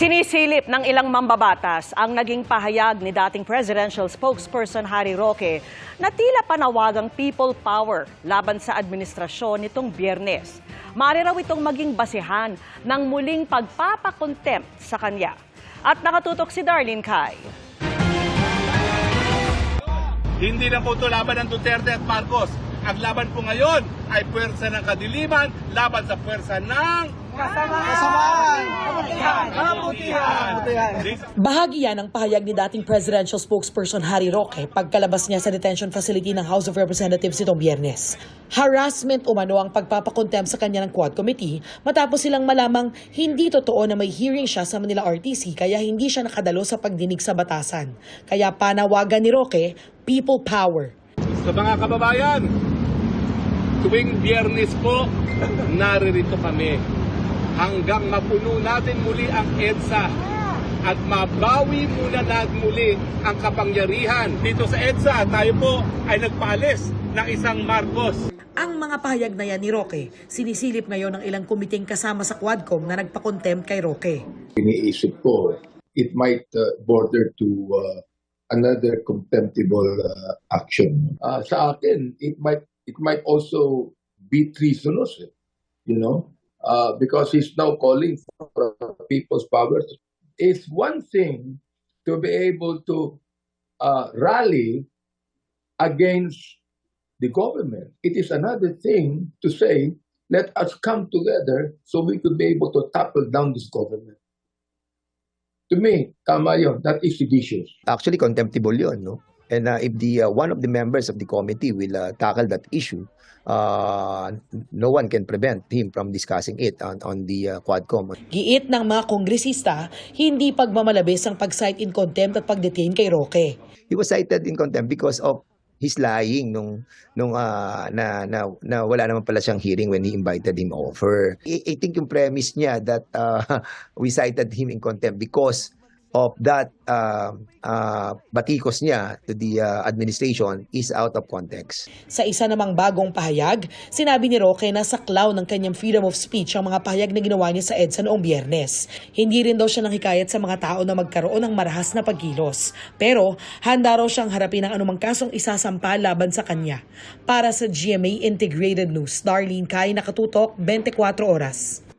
Sinisilip ng ilang mambabatas ang naging pahayag ni dating presidential spokesperson Harry Roque na tila panawagang people power laban sa administrasyon nitong Biyernes. Maaari raw itong maging basehan ng muling pagpapakontempt sa kanya. At nakatutok si Darlene Kai. Hindi na po ito laban ng Duterte at Marcos. Ang laban po ngayon ay puwersa ng kadiliman laban sa puwersa ng kasamaan. Bahagi yan ng pahayag ni dating presidential spokesperson Harry Roque pagkalabas niya sa detention facility ng House of Representatives nitong Biyernes. Harassment umano ang pagpapakontempt sa kanya ng Quad Committee matapos silang malamang hindi totoo na may hearing siya sa Manila RTC kaya hindi siya nakadalo sa pagdinig sa batasan. Kaya panawagan ni Roque, people power. Sa mga kababayan, tuwing Biyernes po, naririto kami hanggang mapuno natin muli ang EDSA at mabawi muna natin muli ang kapangyarihan. Dito sa EDSA, tayo po ay nagpaalis ng isang Marcos. Ang mga pahayag na yan ni Roque, sinisilip ngayon ng ilang kumiting kasama sa Quadcom na nagpakontempt kay Roque. Iniisip ko, it might border to another contemptible action. Sa akin, it might also be treasonous, because he's now calling for people's powers. It's one thing to be able to rally against the government. It is another thing to say, let us come together so we could be able to topple down this government. To me, tama yun. That is seditious. Actually, contemptible yun, no? And if one of the members of the committee will tackle that issue, no one can prevent him from discussing it on the Quadcom. Giit ng mga kongresista, hindi pagmamalabis ang pag-cite in contempt at pag-detain kay Roque. He was cited in contempt because of his lying nung na wala naman pala siyang hearing when he invited him over. I think yung premise niya that we cited him in contempt because of that batikos niya to the administration is out of context. Sa isa namang bagong pahayag, sinabi ni Roque na saklaw ng kanyang freedom of speech ang mga pahayag na ginawa niya sa EDSA noong Biyernes. Hindi rin daw siya nanghikayat sa mga tao na magkaroon ng marahas na pagkilos. Pero handa raw siyang harapin ang anumang kasong isasampa laban sa kanya. Para sa GMA Integrated News, Darlene Kai, nakatutok 24 oras.